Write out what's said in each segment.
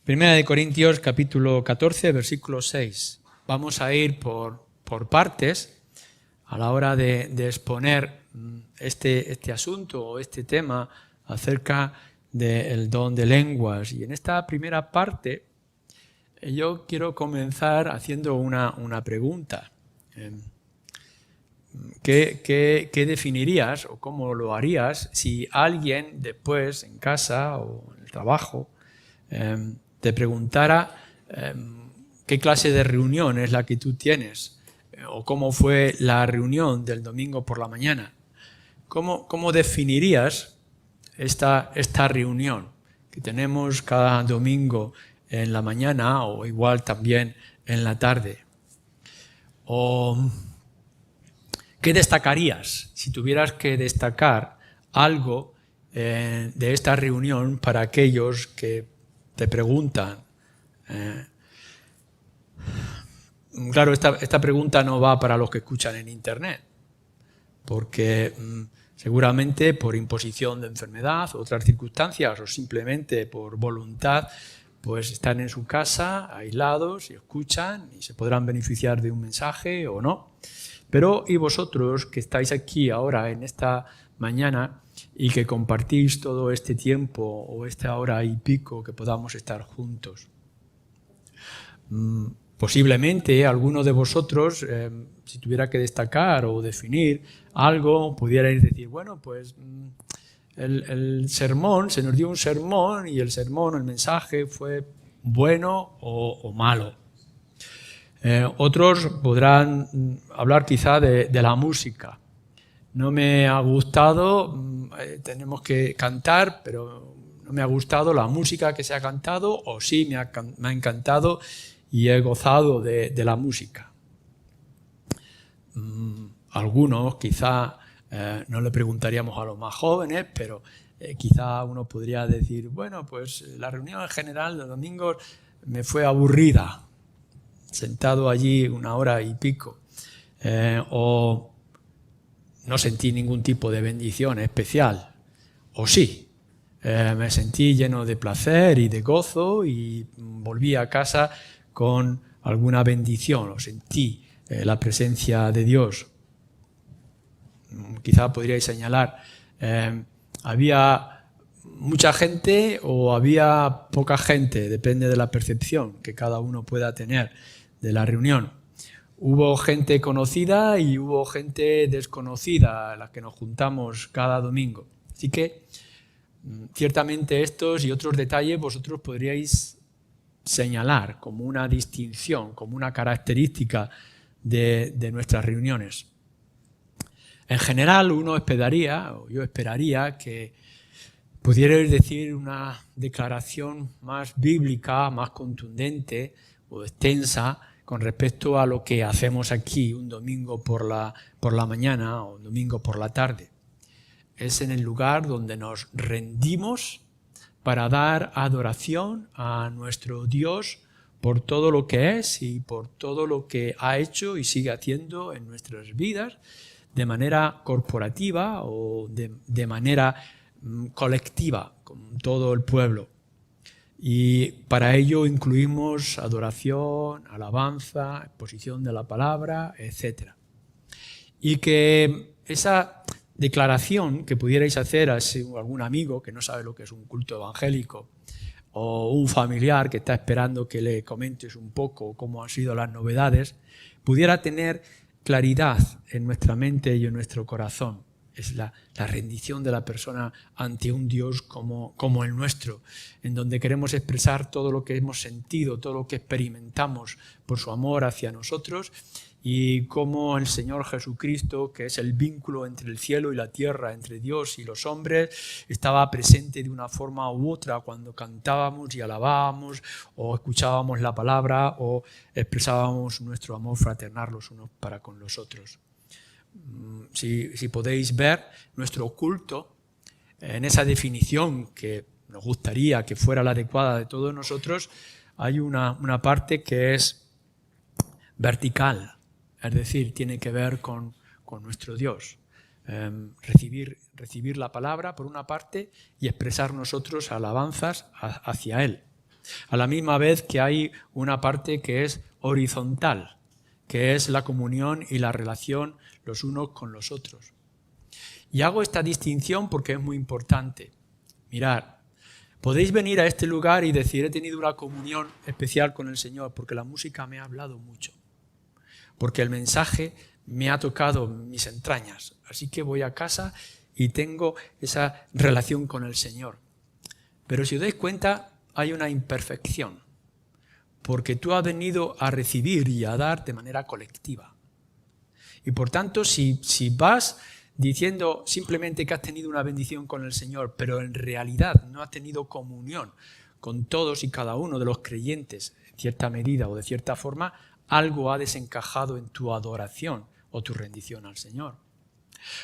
Primera de Corintios, capítulo 14, versículo 6. Vamos a ir por partes a la hora de exponer este asunto o este tema acerca del don de lenguas. Y en esta primera parte yo quiero comenzar haciendo una pregunta. ¿Qué definirías o cómo lo harías si alguien después en casa o en el trabajo te preguntara qué clase de reunión es la que tú tienes o cómo fue la reunión del domingo por la mañana? ¿Cómo definirías esta reunión que tenemos cada domingo en la mañana o igual también en la tarde? ¿O qué destacarías si tuvieras que destacar algo de esta reunión para aquellos que te preguntan? Claro, esta pregunta no va para los que escuchan en Internet, porque seguramente por imposición de enfermedad, otras circunstancias o simplemente por voluntad, pues están en su casa aislados y escuchan y se podrán beneficiar de un mensaje o no. Pero y vosotros que estáis aquí ahora en esta mañana y que compartís todo este tiempo o esta hora y pico que podamos estar juntos. Posiblemente alguno de vosotros, si tuviera que destacar o definir algo, pudierais decir, bueno, pues el sermón, se nos dio un sermón y el sermón, el mensaje fue bueno o malo. Otros podrán hablar quizá de la música. No me ha gustado, tenemos que cantar, pero no me ha gustado la música que se ha cantado, o sí me ha encantado y he gozado de la música. Algunos quizá no le preguntaríamos a los más jóvenes, pero quizá uno podría decir, bueno, pues la reunión en general los domingos me fue aburrida, sentado allí una hora y pico, o no sentí ningún tipo de bendición especial, o sí, me sentí lleno de placer y de gozo y volví a casa con alguna bendición, o sentí la presencia de Dios. Quizá podríais señalar, había mucha gente o había poca gente, depende de la percepción que cada uno pueda tener de la reunión. Hubo gente conocida y hubo gente desconocida a la que nos juntamos cada domingo. Así que ciertamente estos y otros detalles vosotros podríais señalar como una distinción, como una característica de nuestras reuniones. En general uno esperaría, o yo esperaría, que pudierais decir una declaración más bíblica, más contundente o extensa con respecto a lo que hacemos aquí un domingo por la mañana o un domingo por la tarde. Es en el lugar donde nos rendimos para dar adoración a nuestro Dios por todo lo que es y por todo lo que ha hecho y sigue haciendo en nuestras vidas, de manera corporativa o de manera colectiva, con todo el pueblo. Y para ello incluimos adoración, alabanza, exposición de la palabra, etc. Y que esa declaración que pudierais hacer a algún amigo que no sabe lo que es un culto evangélico o un familiar que está esperando que le comentes un poco cómo han sido las novedades, pudiera tener claridad en nuestra mente y en nuestro corazón. Es la rendición de la persona ante un Dios como el nuestro, en donde queremos expresar todo lo que hemos sentido, todo lo que experimentamos por su amor hacia nosotros y cómo el Señor Jesucristo, que es el vínculo entre el cielo y la tierra, entre Dios y los hombres, estaba presente de una forma u otra cuando cantábamos y alabábamos o escuchábamos la palabra o expresábamos nuestro amor fraternal los unos para con los otros. Si podéis ver nuestro culto en esa definición que nos gustaría que fuera la adecuada de todos nosotros, hay una parte que es vertical, es decir, tiene que ver con nuestro Dios. Recibir la palabra por una parte y expresar nosotros alabanzas hacia Él. A la misma vez que hay una parte que es horizontal, que es la comunión y la relación los unos con los otros. Y hago esta distinción porque es muy importante. Mirad, podéis venir a este lugar y decir, he tenido una comunión especial con el Señor porque la música me ha hablado mucho, porque el mensaje me ha tocado mis entrañas, así que voy a casa y tengo esa relación con el Señor. Pero si os dais cuenta, hay una imperfección, porque tú has venido a recibir y a dar de manera colectiva. Y por tanto, si vas diciendo simplemente que has tenido una bendición con el Señor, pero en realidad no has tenido comunión con todos y cada uno de los creyentes, en cierta medida o de cierta forma, algo ha desencajado en tu adoración o tu rendición al Señor.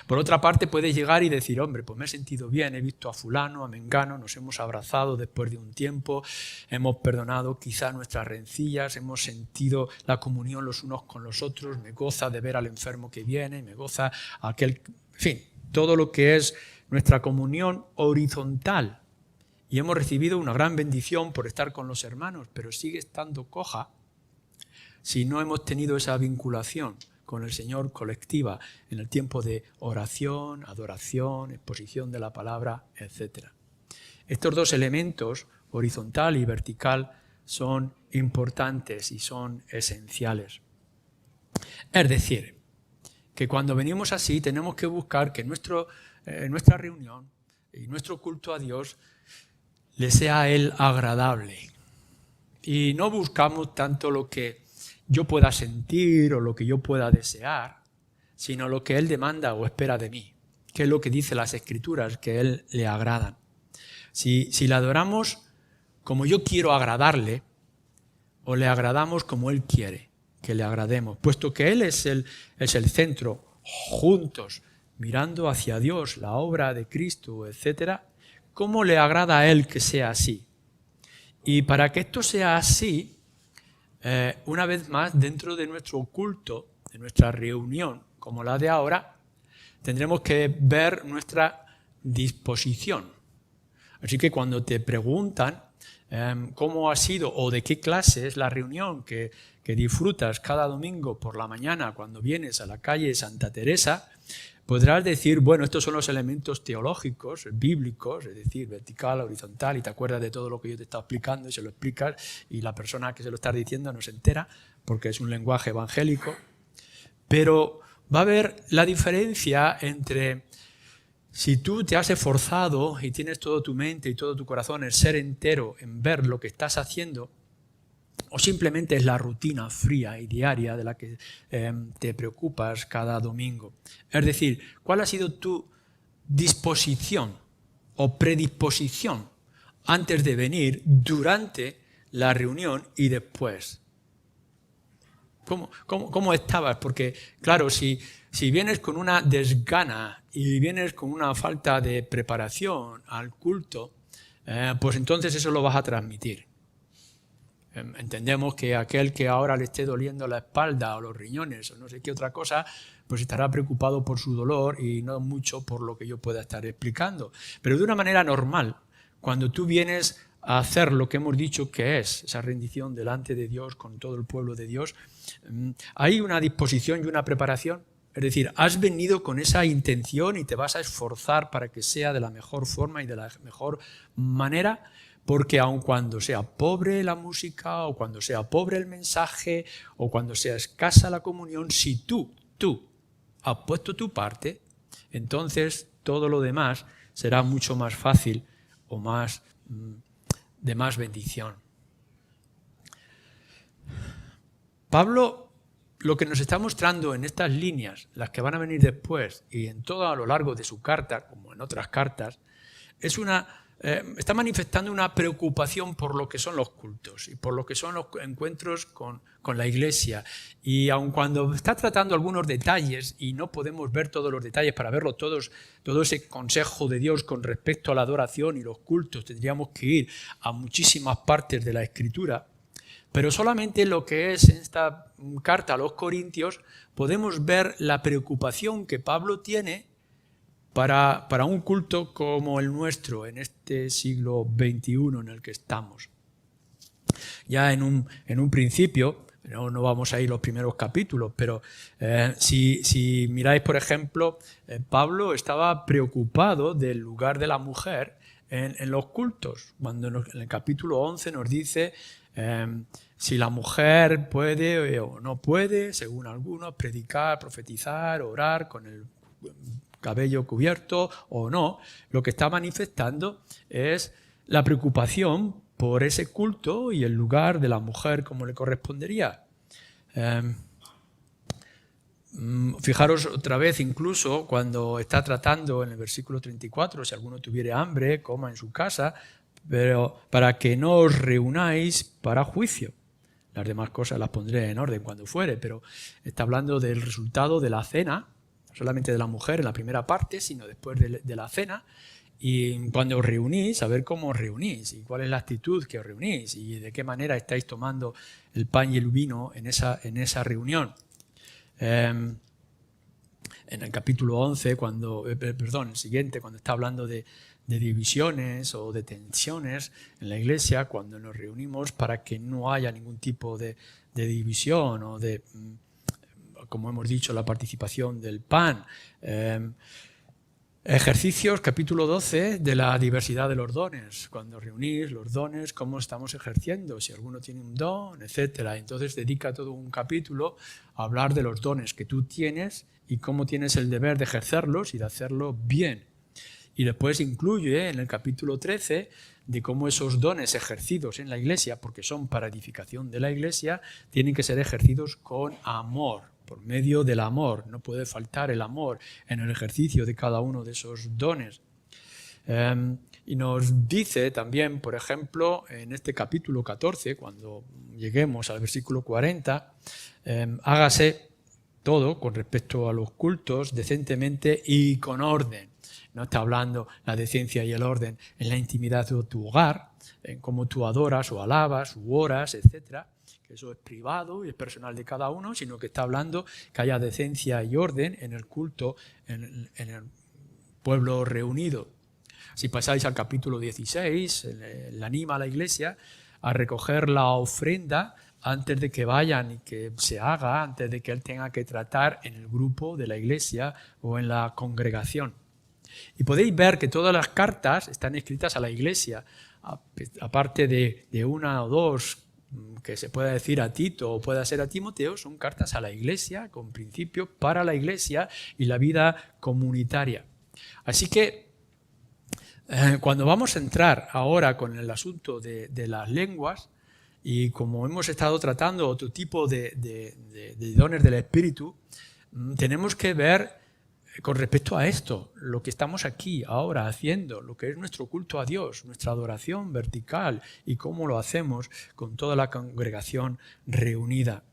Por otra parte, puedes llegar y decir, hombre, pues me he sentido bien, he visto a fulano, a mengano, nos hemos abrazado después de un tiempo, hemos perdonado quizá nuestras rencillas, hemos sentido la comunión los unos con los otros, me goza de ver al enfermo que viene, me goza aquel... En fin, todo lo que es nuestra comunión horizontal. Y hemos recibido una gran bendición por estar con los hermanos, pero sigue estando coja si no hemos tenido esa vinculación con el Señor colectiva en el tiempo de oración, adoración, exposición de la palabra, etc. Estos dos elementos, horizontal y vertical, son importantes y son esenciales. Es decir, que cuando venimos así tenemos que buscar que nuestra reunión y nuestro culto a Dios le sea a Él agradable. Y no buscamos tanto lo que yo pueda sentir o lo que yo pueda desear, sino lo que Él demanda o espera de mí, que es lo que dice las Escrituras, que a Él le agradan. Si le adoramos como yo quiero agradarle, o le agradamos como Él quiere que le agrademos, puesto que Él es el centro, juntos, mirando hacia Dios, la obra de Cristo, etc., ¿cómo le agrada a Él que sea así? Y para que esto sea así, una vez más, dentro de nuestro culto, de nuestra reunión, como la de ahora, tendremos que ver nuestra disposición. Así que cuando te preguntan cómo ha sido o de qué clase es la reunión que disfrutas cada domingo por la mañana cuando vienes a la calle Santa Teresa, podrás decir, bueno, estos son los elementos teológicos, bíblicos, es decir, vertical, horizontal, y te acuerdas de todo lo que yo te he estado explicando y se lo explicas y la persona que se lo está diciendo no se entera porque es un lenguaje evangélico. Pero va a haber la diferencia entre si tú te has esforzado y tienes toda tu mente y todo tu corazón, el ser entero en ver lo que estás haciendo, o simplemente es la rutina fría y diaria de la que te preocupas cada domingo. Es decir, ¿cuál ha sido tu disposición o predisposición antes de venir, durante la reunión y después? ¿Cómo estabas? Porque, claro, si vienes con una desgana y vienes con una falta de preparación al culto, pues entonces eso lo vas a transmitir. Entendemos que aquel que ahora le esté doliendo la espalda o los riñones o no sé qué otra cosa, pues estará preocupado por su dolor y no mucho por lo que yo pueda estar explicando. Pero de una manera normal, cuando tú vienes a hacer lo que hemos dicho que es esa rendición delante de Dios con todo el pueblo de Dios, hay una disposición y una preparación. Es decir, has venido con esa intención y te vas a esforzar para que sea de la mejor forma y de la mejor manera, porque aun cuando sea pobre la música o cuando sea pobre el mensaje o cuando sea escasa la comunión, si tú has puesto tu parte, entonces todo lo demás será mucho más fácil o de más bendición. Pablo lo que nos está mostrando en estas líneas, las que van a venir después y en todo a lo largo de su carta, como en otras cartas, está manifestando una preocupación por lo que son los cultos y por lo que son los encuentros con la Iglesia. Y aun cuando está tratando algunos detalles, y no podemos ver todos los detalles para verlo todos, todo ese consejo de Dios con respecto a la adoración y los cultos, tendríamos que ir a muchísimas partes de la Escritura, pero solamente lo que es en esta carta a los Corintios podemos ver la preocupación que Pablo tiene para un culto como el nuestro en este siglo XXI en el que estamos. ya en un principio. No vamos a ir los primeros capítulos, pero si miráis, por ejemplo, Pablo estaba preocupado del lugar de la mujer en los cultos, cuando en el capítulo 11 nos dice si la mujer puede o no puede, según algunos, predicar, profetizar, orar con el cabello cubierto o no. Lo que está manifestando es la preocupación por ese culto y el lugar de la mujer como le correspondería. Fijaros otra vez, incluso cuando está tratando en el versículo 34, si alguno tuviere hambre, coma en su casa, pero para que no os reunáis para juicio. Las demás cosas las pondré en orden cuando fuere, pero está hablando del resultado de la cena, no solamente de la mujer en la primera parte, sino después de la cena. Y cuando os reunís, a ver cómo os reunís y cuál es la actitud que os reunís y de qué manera estáis tomando el pan y el vino en esa reunión. En el capítulo 11, el siguiente, cuando está hablando de divisiones o de tensiones en la iglesia, cuando nos reunimos para que no haya ningún tipo de división o de, como hemos dicho, la participación del pan. Ejercicios, capítulo 12, de la diversidad de los dones. Cuando reunís los dones, cómo estamos ejerciendo, si alguno tiene un don, etc. Entonces dedica todo un capítulo a hablar de los dones que tú tienes y cómo tienes el deber de ejercerlos y de hacerlo bien. Y después incluye en el capítulo 13 de cómo esos dones ejercidos en la iglesia, porque son para edificación de la iglesia, tienen que ser ejercidos con amor. Por medio del amor, no puede faltar el amor en el ejercicio de cada uno de esos dones. Y nos dice también, por ejemplo, en este capítulo 14, cuando lleguemos al versículo 40, hágase todo con respecto a los cultos decentemente y con orden. No está hablando la decencia y el orden en la intimidad de tu hogar, en cómo tú adoras o alabas u oras, etcétera. Que eso es privado y es personal de cada uno, sino que está hablando que haya decencia y orden en el culto, en el pueblo reunido. Si pasáis al capítulo 16, le anima a la iglesia a recoger la ofrenda antes de que vayan y que se haga, antes de que él tenga que tratar en el grupo de la iglesia o en la congregación. Y podéis ver que todas las cartas están escritas a la iglesia, aparte de una o dos que se pueda decir a Tito o pueda ser a Timoteo, son cartas a la iglesia, con principios para la iglesia y la vida comunitaria. Así que cuando vamos a entrar ahora con el asunto de las lenguas, y como hemos estado tratando otro tipo de dones del Espíritu, tenemos que ver con respecto a esto, lo que estamos aquí ahora haciendo, lo que es nuestro culto a Dios, nuestra adoración vertical y cómo lo hacemos con toda la congregación reunida.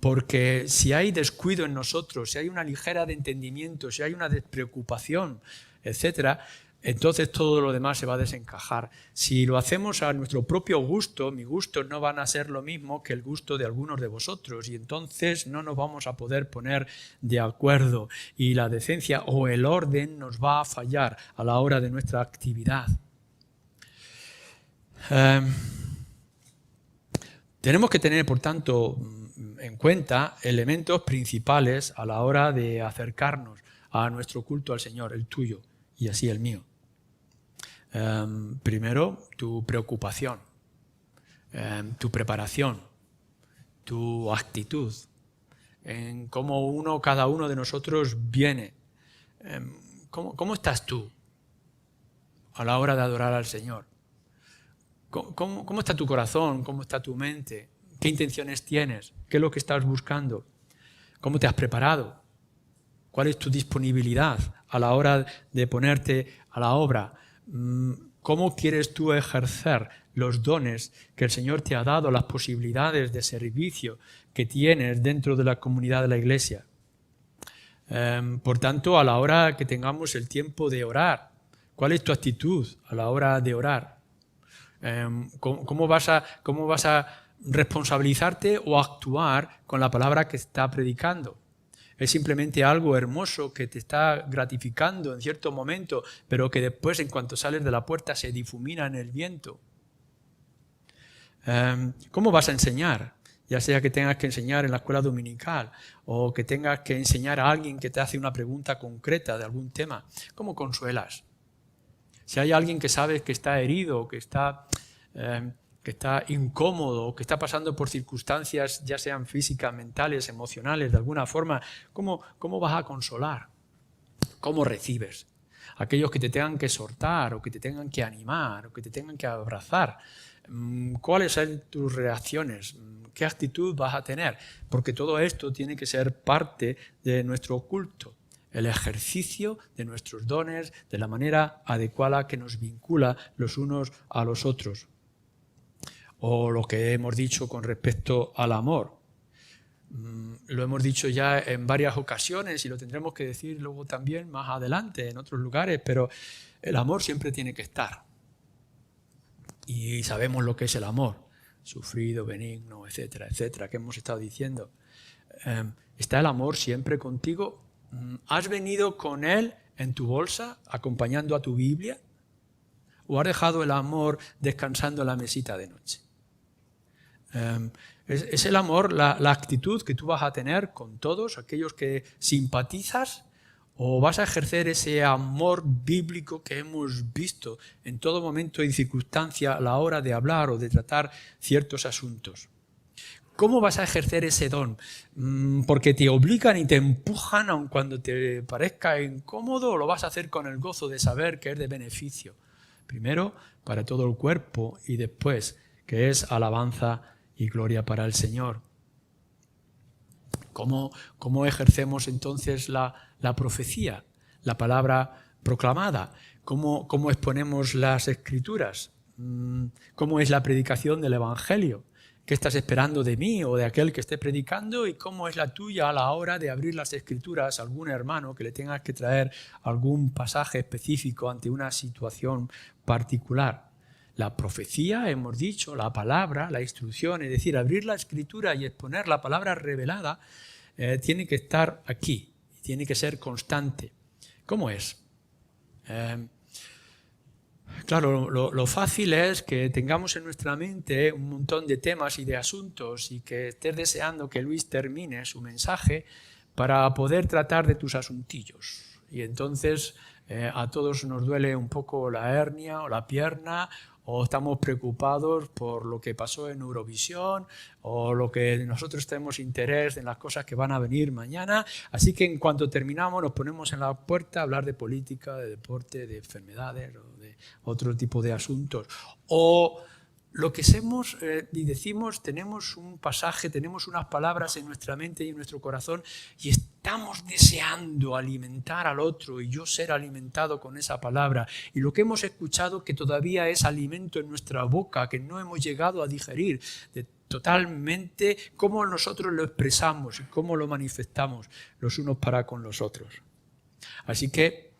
Porque si hay descuido en nosotros, si hay una ligera de entendimiento, si hay una despreocupación, etc., entonces todo lo demás se va a desencajar. Si lo hacemos a nuestro propio gusto, mis gustos no van a ser lo mismo que el gusto de algunos de vosotros y entonces no nos vamos a poder poner de acuerdo y la decencia o el orden nos va a fallar a la hora de nuestra actividad. Tenemos que tener, por tanto, en cuenta elementos principales a la hora de acercarnos a nuestro culto al Señor, el tuyo y así el mío. Primero, tu preocupación, tu preparación, tu actitud, en cómo cada uno de nosotros viene. ¿Cómo estás tú a la hora de adorar al Señor? ¿Cómo está tu corazón? ¿Cómo está tu mente? ¿Qué intenciones tienes? ¿Qué es lo que estás buscando? ¿Cómo te has preparado? ¿Cuál es tu disponibilidad a la hora de ponerte a la obra? ¿Cómo quieres tú ejercer los dones que el Señor te ha dado, las posibilidades de servicio que tienes dentro de la comunidad de la iglesia? Por tanto, a la hora que tengamos el tiempo de orar, ¿cuál es tu actitud a la hora de orar? ¿Cómo vas a responsabilizarte o actuar con la palabra que está predicando? Es simplemente algo hermoso que te está gratificando en cierto momento, pero que después, en cuanto sales de la puerta, se difumina en el viento. ¿Cómo vas a enseñar? Ya sea que tengas que enseñar en la escuela dominical o que tengas que enseñar a alguien que te hace una pregunta concreta de algún tema. ¿Cómo consuelas? Si hay alguien que sabes que está herido, que está incómodo, que está pasando por circunstancias, ya sean físicas, mentales, emocionales, de alguna forma, ¿cómo vas a consolar? ¿Cómo recibes? Aquellos que te tengan que exhortar o que te tengan que animar o que te tengan que abrazar. ¿Cuáles son tus reacciones? ¿Qué actitud vas a tener? Porque todo esto tiene que ser parte de nuestro culto, el ejercicio de nuestros dones de la manera adecuada que nos vincula los unos a los otros. O lo que hemos dicho con respecto al amor. Lo hemos dicho ya en varias ocasiones y lo tendremos que decir luego también más adelante en otros lugares, pero el amor siempre tiene que estar. Y sabemos lo que es el amor, sufrido, benigno, etcétera, etcétera, que hemos estado diciendo. ¿Está el amor siempre contigo? ¿Has venido con él en tu bolsa, acompañando a tu Biblia? ¿O has dejado el amor descansando en la mesita de noche? Es el amor, la actitud que tú vas a tener con todos aquellos que simpatizas, o vas a ejercer ese amor bíblico que hemos visto en todo momento y circunstancia a la hora de hablar o de tratar ciertos asuntos. ¿Cómo vas a ejercer ese don? ¿Porque te obligan y te empujan aun cuando te parezca incómodo, o lo vas a hacer con el gozo de saber que es de beneficio? Primero para todo el cuerpo y después que es alabanza y gloria para el Señor. ¿Cómo ejercemos entonces la profecía, la palabra proclamada? ¿Cómo exponemos las Escrituras? ¿Cómo es la predicación del Evangelio? ¿Qué estás esperando de mí o de aquel que esté predicando? ¿Y cómo es la tuya a la hora de abrir las Escrituras a algún hermano que le tengas que traer algún pasaje específico ante una situación particular? La profecía, hemos dicho, la palabra, la instrucción, es decir, abrir la Escritura y exponer la palabra revelada, tiene que estar aquí, tiene que ser constante. ¿Cómo es? Claro, lo fácil es que tengamos en nuestra mente un montón de temas y de asuntos y que estés deseando que Luis termine su mensaje para poder tratar de tus asuntillos. Y entonces a todos nos duele un poco la hernia o la pierna, o estamos preocupados por lo que pasó en Eurovisión, o lo que nosotros tenemos interés en las cosas que van a venir mañana. Así que en cuanto terminamos nos ponemos en la puerta a hablar de política, de deporte, de enfermedades o de otro tipo de asuntos. O lo que hacemos y decimos, tenemos un pasaje, tenemos unas palabras en nuestra mente y en nuestro corazón y estamos deseando alimentar al otro y yo ser alimentado con esa palabra. Y lo que hemos escuchado que todavía es alimento en nuestra boca, que no hemos llegado a digerir totalmente, cómo nosotros lo expresamos y cómo lo manifestamos los unos para con los otros. Así que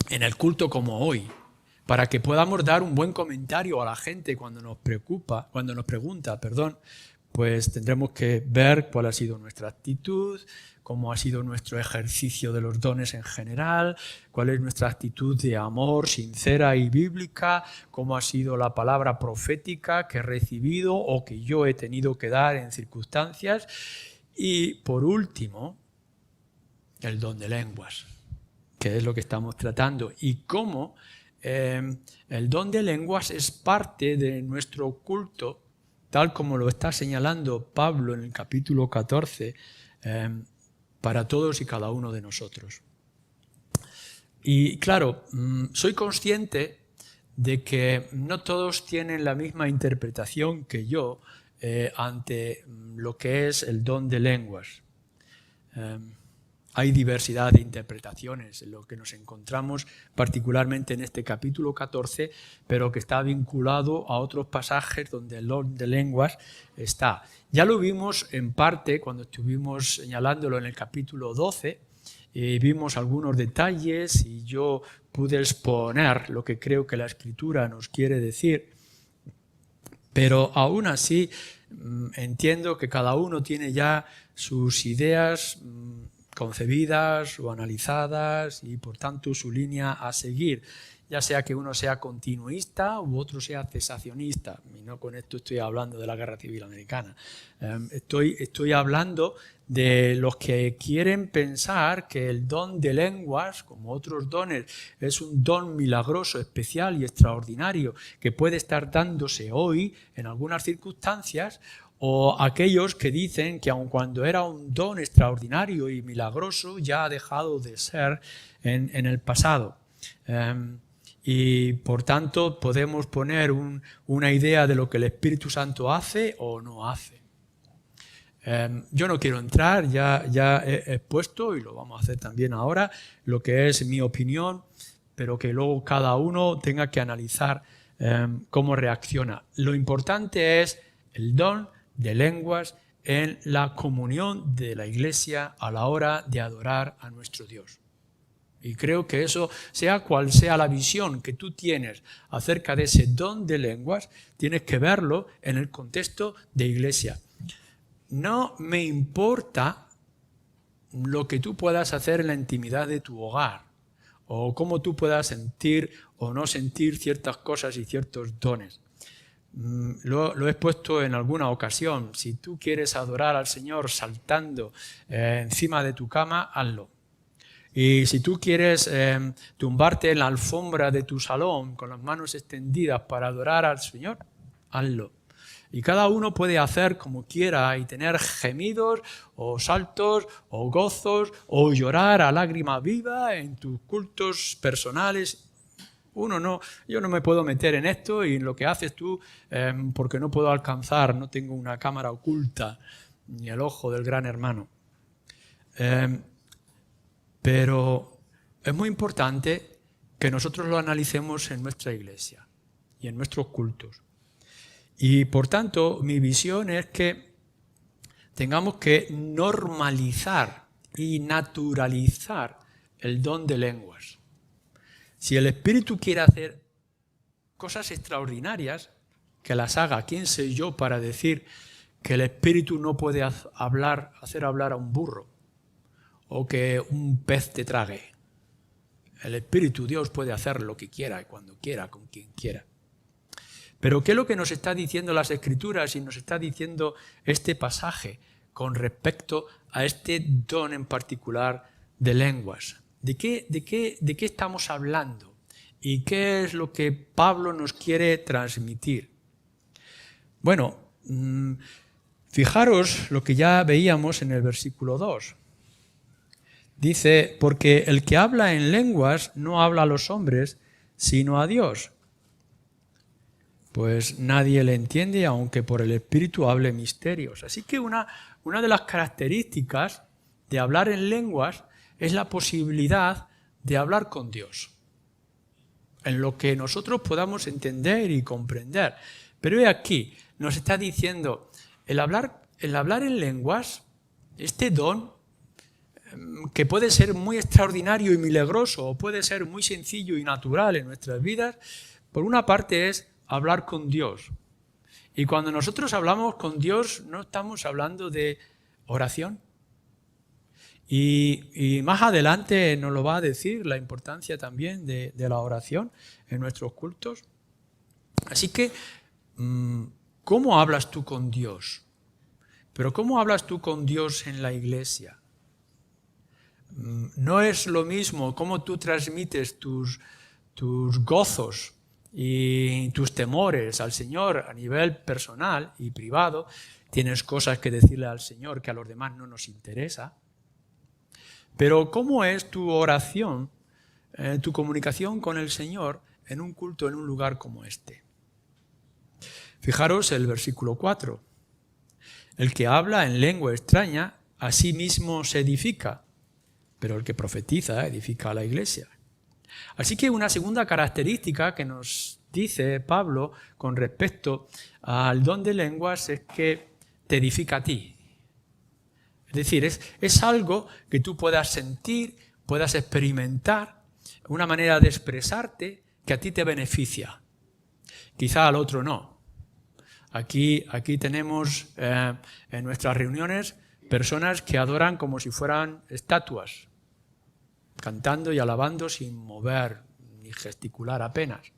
en el culto como hoy, para que podamos dar un buen comentario a la gente cuando nos pregunta, pues tendremos que ver cuál ha sido nuestra actitud, cómo ha sido nuestro ejercicio de los dones en general, cuál es nuestra actitud de amor sincera y bíblica, cómo ha sido la palabra profética que he recibido o que yo he tenido que dar en circunstancias. Y por último, el don de lenguas, que es lo que estamos tratando, y cómo el don de lenguas es parte de nuestro culto, tal como lo está señalando Pablo en el capítulo 14, para todos y cada uno de nosotros. Y claro, soy consciente de que no todos tienen la misma interpretación que yo ante lo que es el don de lenguas. Hay diversidad de interpretaciones en lo que nos encontramos, particularmente en este capítulo 14, pero que está vinculado a otros pasajes donde el don de lenguas está. Ya lo vimos en parte cuando estuvimos señalándolo en el capítulo 12, vimos algunos detalles y yo pude exponer lo que creo que la Escritura nos quiere decir, pero aún así entiendo que cada uno tiene ya sus ideas concebidas o analizadas y por tanto su línea a seguir, ya sea que uno sea continuista u otro sea cesacionista. Y no con esto estoy hablando de la Guerra Civil Americana. Estoy hablando de los que quieren pensar que el don de lenguas, como otros dones, es un don milagroso, especial y extraordinario que puede estar dándose hoy en algunas circunstancias, o aquellos que dicen que aun cuando era un don extraordinario y milagroso, ya ha dejado de ser en el pasado. Y por tanto podemos poner una idea de lo que el Espíritu Santo hace o no hace. Yo no quiero entrar, ya he expuesto, y lo vamos a hacer también ahora, lo que es mi opinión, pero que luego cada uno tenga que analizar cómo reacciona. Lo importante es el don de lenguas en la comunión de la Iglesia a la hora de adorar a nuestro Dios. Y creo que eso, sea cual sea la visión que tú tienes acerca de ese don de lenguas, tienes que verlo en el contexto de Iglesia. No me importa lo que tú puedas hacer en la intimidad de tu hogar, o cómo tú puedas sentir o no sentir ciertas cosas y ciertos dones. Lo he expuesto en alguna ocasión. Si tú quieres adorar al Señor saltando encima de tu cama, hazlo. Y si tú quieres tumbarte en la alfombra de tu salón con las manos extendidas para adorar al Señor, hazlo. Y cada uno puede hacer como quiera y tener gemidos o saltos o gozos o llorar a lágrima viva en tus cultos personales. Yo no me puedo meter en esto y en lo que haces tú porque no puedo alcanzar, no tengo una cámara oculta ni el ojo del gran hermano. Pero es muy importante que nosotros lo analicemos en nuestra iglesia y en nuestros cultos. Y por tanto, mi visión es que tengamos que normalizar y naturalizar el don de lenguas. Si el Espíritu quiere hacer cosas extraordinarias, que las haga. ¿Quién soy yo para decir que el Espíritu no puede hacer hablar a un burro o que un pez te trague? El Espíritu, Dios, puede hacer lo que quiera, cuando quiera, con quien quiera. Pero ¿qué es lo que nos está diciendo las Escrituras y nos está diciendo este pasaje con respecto a este don en particular de lenguas? ¿De qué estamos hablando? ¿Y qué es lo que Pablo nos quiere transmitir? Bueno, fijaros lo que ya veíamos en el versículo 2. Dice, porque el que habla en lenguas no habla a los hombres, sino a Dios. Pues nadie le entiende, aunque por el Espíritu hable misterios. Así que una de las características de hablar en lenguas es la posibilidad de hablar con Dios, en lo que nosotros podamos entender y comprender. Pero he aquí, nos está diciendo, el hablar en lenguas, este don, que puede ser muy extraordinario y milagroso, o puede ser muy sencillo y natural en nuestras vidas, por una parte es hablar con Dios. Y cuando nosotros hablamos con Dios, no estamos hablando de oración. Y más adelante nos lo va a decir la importancia también de la oración en nuestros cultos. Así que, ¿cómo hablas tú con Dios? Pero ¿cómo hablas tú con Dios en la iglesia? No es lo mismo cómo tú transmites tus gozos y tus temores al Señor a nivel personal y privado. Tienes cosas que decirle al Señor que a los demás no nos interesa. Pero ¿cómo es tu oración, tu comunicación con el Señor en un culto, en un lugar como este? Fijaros el versículo 4. El que habla en lengua extraña a sí mismo se edifica, pero el que profetiza edifica a la iglesia. Así que una segunda característica que nos dice Pablo con respecto al don de lenguas es que te edifica a ti. Es decir, es algo que tú puedas sentir, puedas experimentar, una manera de expresarte que a ti te beneficia. Quizá al otro no. Aquí tenemos en nuestras reuniones personas que adoran como si fueran estatuas, cantando y alabando sin mover ni gesticular apenas.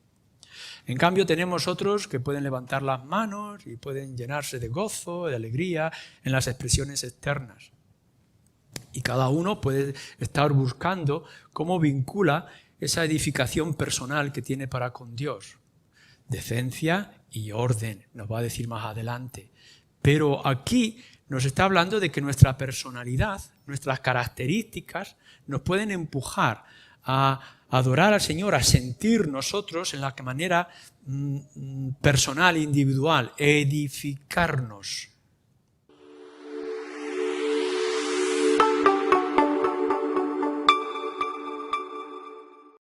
En cambio tenemos otros que pueden levantar las manos y pueden llenarse de gozo, de alegría en las expresiones externas. Y cada uno puede estar buscando cómo vincula esa edificación personal que tiene para con Dios. Decencia y orden, nos va a decir más adelante. Pero aquí nos está hablando de que nuestra personalidad, nuestras características, nos pueden empujar a adorar al Señor, a sentir nosotros en la manera personal, individual, edificarnos